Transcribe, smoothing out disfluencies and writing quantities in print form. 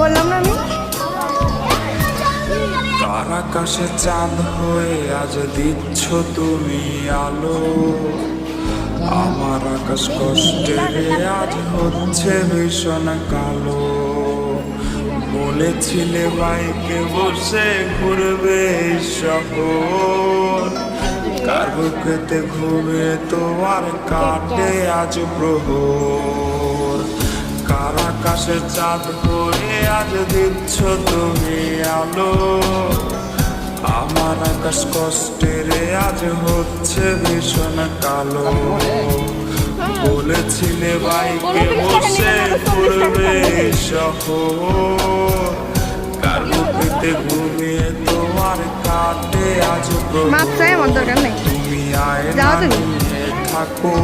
বললাম না আমি। তার আকাশে চাঁদ হয়ে আজ দিচ্ছ তুমি আলো, আমার আকাশ কষ্টের আজ হচ্ছে ভীষণ কালো। বলেছিলে বাইকে বসে ঘুরবে শহর, কার বুকেতে ঘুরে তোমার কাটে আজ প্রহর। কার আকাশে চাঁদ হয়ে আজ দিচ্ছ তুমি আলো, আমার আকাশ কষ্টের আজ হচ্ছে ভীষণ কালো। বলেছিলে বাইকে বসে ঘুরবে শহর, কার বুকেতে ঘুমিয়ে তোমার কাটে আজ প্রহর। মাপ চাই আমার দরকার নেই, তুমি আয় যাও তুমি। থাকো